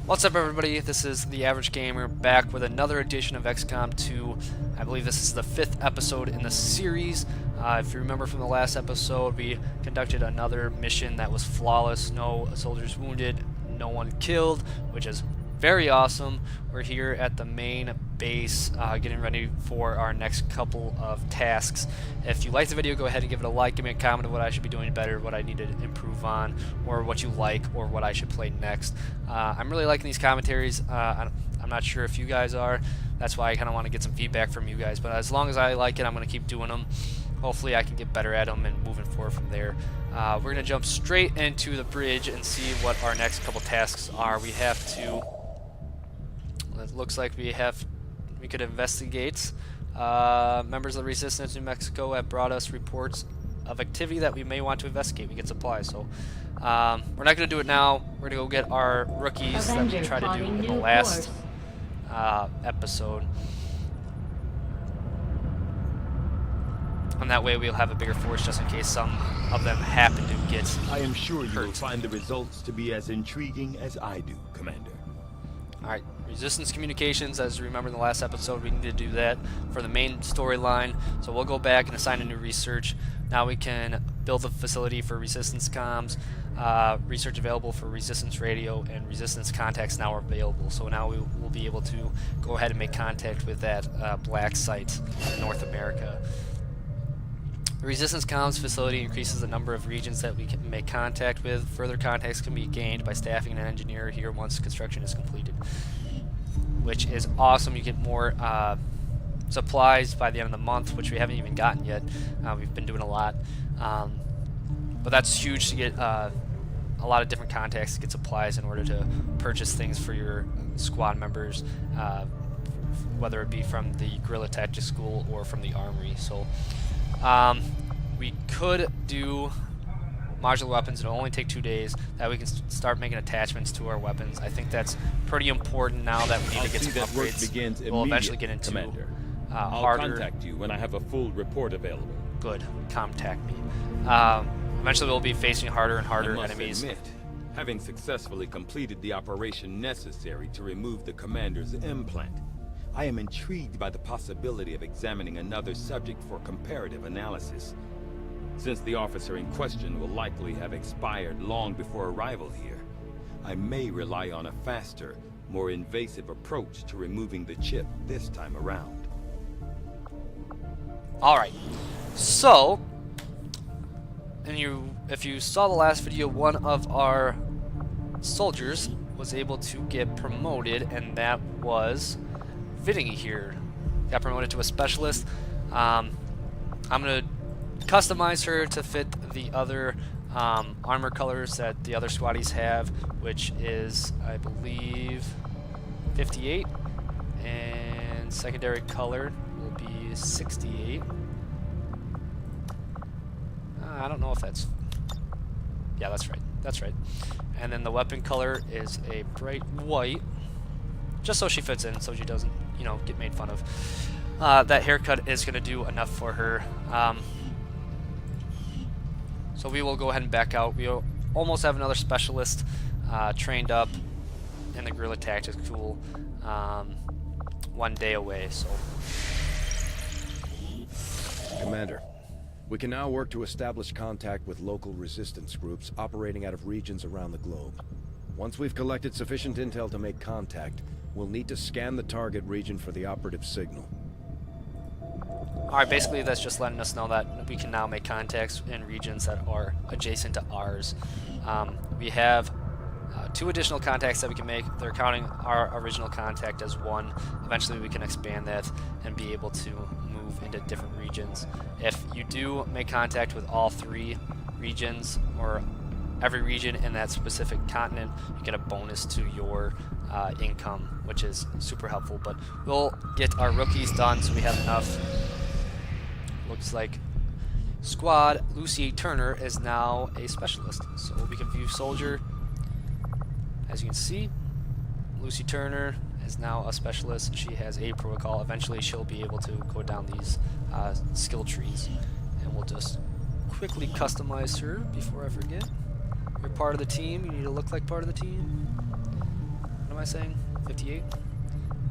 What's up, everybody? This is The Average Gamer back with another edition of XCOM 2. I believe this is the 5th episode in the series. If you remember from the last episode, we conducted another mission that was flawless. No soldiers wounded, no one killed, which is very awesome. We're here at the main base getting ready for our next couple of tasks. If you like the video, go ahead and give it a like. Give me a comment of what I should be doing better, what I need to improve on, or what you like, or what I should play next. I'm really liking these commentaries. I'm not sure if you guys are. That's why I kind of want to get some feedback from you guys. But as long as I like it, I'm going to keep doing them. Hopefully I can get better at them and moving forward from there. We're going to jump straight into the bridge and see what our next couple tasks are. We have to... It looks like we could investigate. Members of the Resistance New Mexico have brought us reports of activity that we may want to investigate. We get supplies, so we're not going to do it now. We're going to go get our rookies that we tried to do in the last episode. And that way we'll have a bigger force just in case some of them happen to get I am sure you hurt. will find the results to be as intriguing as I do, Commander. Alright, Resistance Communications, as you remember in the last episode, we need to do that for the main storyline. So we'll go back and assign a new research. Now we can build a facility for Resistance comms. Research available for Resistance radio, and Resistance contacts now are available. So now we will be able to go ahead and make contact with that black site in North America. The Resistance comms facility increases the number of regions that we can make contact with. Further contacts can be gained by staffing an engineer here once construction is completed, which is awesome. You get more supplies by the end of the month, which we haven't even gotten yet. We've been doing a lot, but that's huge to get a lot of different contacts to get supplies in order to purchase things for your squad members, whether it be from the Guerrilla Tactics School or from the Armory. So we could do modular weapons. It'll only take 2 days. That we can start making attachments to our weapons. I think that's pretty important now that we need to get some upgrades. We'll eventually get into Commander. harder. I'll contact you when I have a full report available. Good. Contact me. Eventually we'll be facing harder and harder I must enemies. admit, having successfully completed the operation necessary to remove the Commander's implant, I am intrigued by the possibility of examining another subject for comparative analysis. Since the officer in question will likely have expired long before arrival here, I may rely on a faster, more invasive approach to removing the chip this time around. Alright, so, if you saw the last video, one of our soldiers was able to get promoted, and that was Vinny here. Got promoted to a specialist. I'm going to customize her to fit the other armor colors that the other squaddies have, which is, I believe, 58, and secondary color will be 68. I don't know if that's... Yeah, that's right. That's right. And then the weapon color is a bright white, just so she fits in, so she doesn't, you know, get made fun of. That haircut is going to do enough for her. So we will go ahead and back out. We almost have another specialist trained up in the Guerrilla Tactics School, 1 day away. So, Commander, we can now work to establish contact with local resistance groups operating out of regions around the globe. Once we've collected sufficient intel to make contact, we'll need to scan the target region for the operative signal. alright, basically that's just letting us know that we can now make contacts in regions that are adjacent to ours. We have 2 additional contacts that we can make. They're counting our original contact as 1. Eventually we can expand that and be able to move into different regions. If you do make contact with all 3 regions, or every region in that specific continent, you get a bonus to your income, which is super helpful. But we'll get our rookies done so we have enough. Looks like squad Lucy Turner is now a specialist, so we can view soldier. As you can see, Lucy Turner is now a specialist. She has a protocol. Eventually she'll be able to go down these skill trees, and we'll just quickly customize her before I forget. You're part of the team. You need to look like part of the team. What am am I saying? 58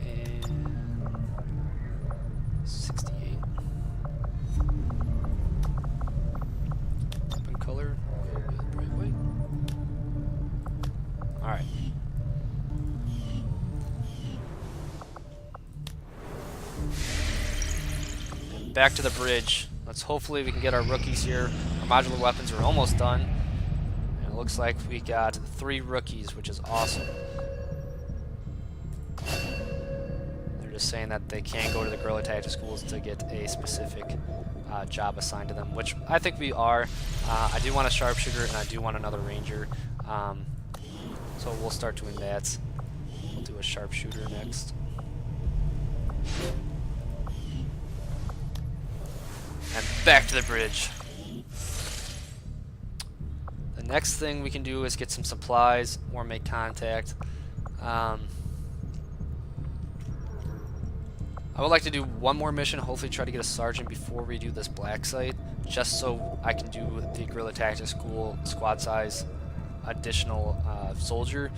and 68. Open color, bright white. All right. And back to the bridge. Let's hopefully we can get our rookies here. Our modular weapons are almost done. And it looks like we got 3 rookies, which is awesome. They're just saying that they can go to the guerrilla tactics schools to get a specific job assigned to them, which I think we are. I do want a sharpshooter and I do want another ranger. So we'll start doing that. We'll do a sharpshooter next. And back to the bridge. The next thing we can do is get some supplies or make contact. I would like to do one more mission, hopefully try to get a sergeant before we do this black site, just so I can do the guerrilla tactics school squad size additional soldier.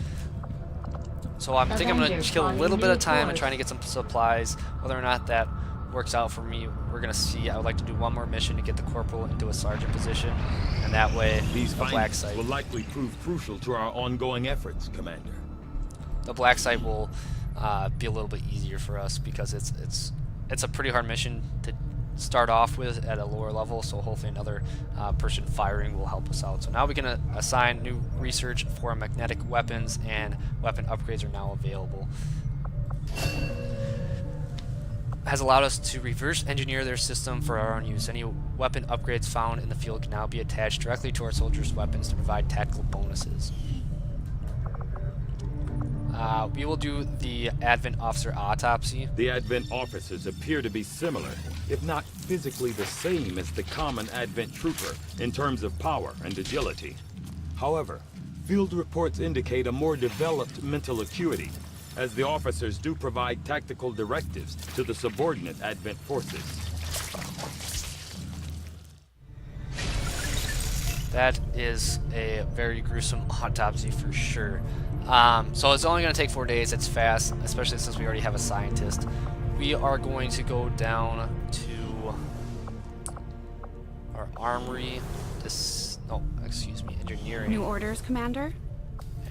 So I'm thinking I'm going to kill a little bit of time and trying to get some supplies. Whether or not that works out for me, we're going to see. I would like to do one more mission to get the corporal into a sergeant position, and that way These the black site will likely prove crucial to our ongoing efforts, Commander. The black site will be a little bit easier for us because it's a pretty hard mission to start off with at a lower level, so hopefully another person firing will help us out. So now we can assign new research for magnetic weapons, and weapon upgrades are now available. Has allowed us to reverse engineer their system for our own use. Any weapon upgrades found in the field can now be attached directly to our soldiers' weapons to provide tactical bonuses. We will do the Advent Officer autopsy. The Advent officers appear to be similar, if not physically the same as the common Advent trooper in terms of power and agility. However, field reports indicate a more developed mental acuity, as the officers do provide tactical directives to the subordinate Advent forces. That is a very gruesome autopsy for sure. So it's only going to take 4 days. It's fast, especially since we already have a scientist. We are going to go down to our armory. Engineering. New orders, Commander?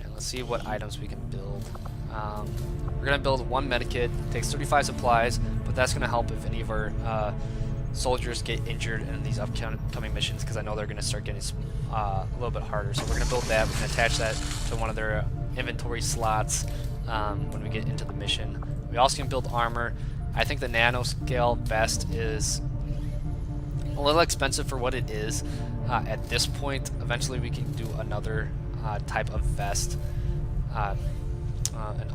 And let's see what items we can build. We're going to build one medikit. It takes 35 supplies, but that's going to help if any of our soldiers get injured in these upcoming missions, because I know they're going to start getting a little bit harder. So we're going to build that. We're going to attach that to one of their inventory slots when we get into the mission. We also can build armor. I think the nanoscale vest is a little expensive for what it is at this point. Eventually we can do another type of vest, an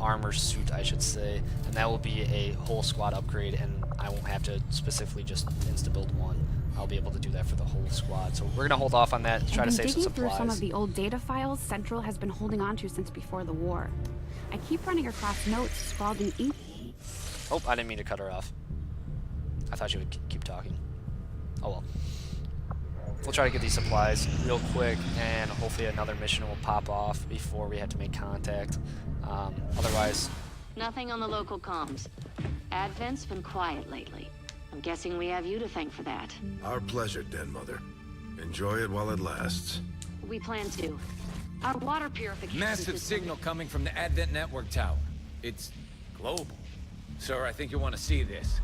armor suit I should say, and that will be a whole squad upgrade, and I won't have to specifically just insta-build one. I'll be able to do that for the whole squad. So we're going to hold off on that to try to save some supplies. Digging through some of the old data files Central has been holding on to since before the war. I keep running across notes scrawled in ink. Oh, I didn't mean to cut her off. I thought she would keep talking. Oh well. We'll try to get these supplies real quick, and hopefully another mission will pop off before we have to make contact. Otherwise... Nothing on the local comms. Advent's been quiet lately. I'm guessing we have you to thank for that. Our pleasure, Den Mother. Enjoy it while it lasts. We plan to. Our water purification Massive signal coming from the Advent network tower. It's global. Sir, I think you'll want to see this.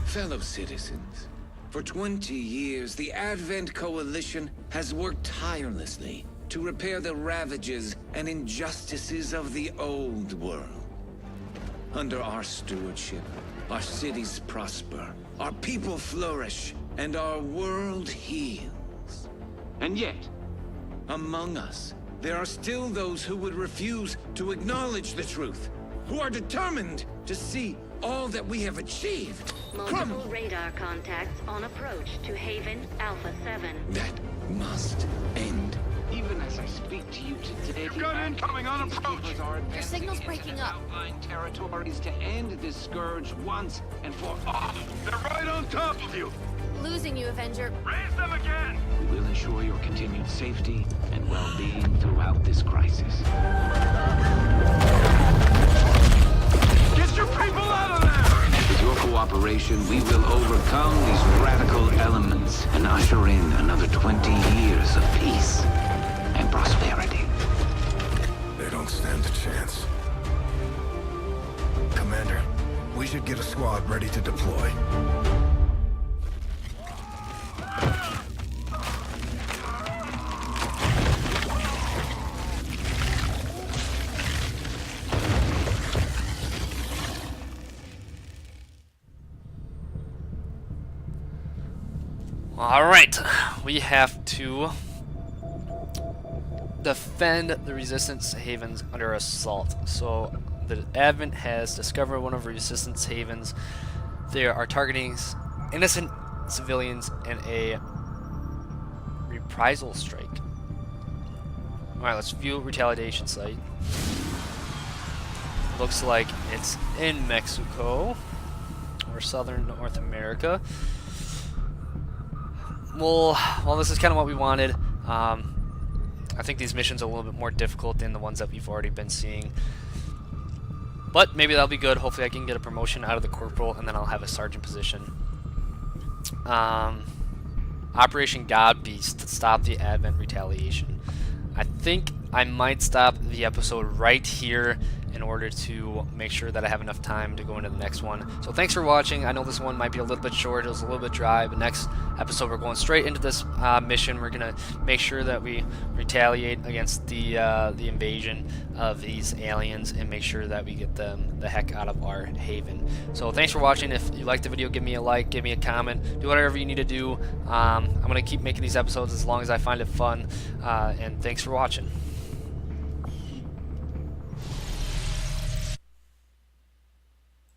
Fellow citizens, for 20 years, the Advent Coalition has worked tirelessly to repair the ravages and injustices of the old world. Under our stewardship, our cities prosper, our people flourish, and our world heals. And yet, among us, there are still those who would refuse to acknowledge the truth, who are determined to see all that we have achieved multiple radar contacts on approach to Haven Alpha 7. That must end. Even as I speak to you today, you've got incoming on approach. Your signal's breaking up. Outlying territories to end this scourge once and for all. They're right on top of you. Losing you, Avenger. Raise them again. We will ensure your continued safety and well-being throughout this crisis. should get a squad ready to deploy. Alright, we have to defend the Resistance havens under assault. So the Advent has discovered one of the Resistance havens. They are targeting innocent civilians in a reprisal strike. Alright, let's view retaliation site. Looks like it's in Mexico or southern North America. Well, this is kind of what we wanted. I think these missions are a little bit more difficult than the ones that we've already been seeing. But maybe that'll be good. Hopefully I can get a promotion out of the corporal, and then I'll have a sergeant position. Operation God Beast to stop the Advent retaliation. I think I might stop the episode right here in order to make sure that I have enough time to go into the next one. So thanks for watching. I know this one might be a little bit short, it was a little bit dry, but next episode we're going straight into this mission. We're going to make sure that we retaliate against the invasion of these aliens and make sure that we get them the heck out of our haven. So thanks for watching. If you liked the video, give me a like, give me a comment, do whatever you need to do. I'm going to keep making these episodes as long as I find it fun, and thanks for watching.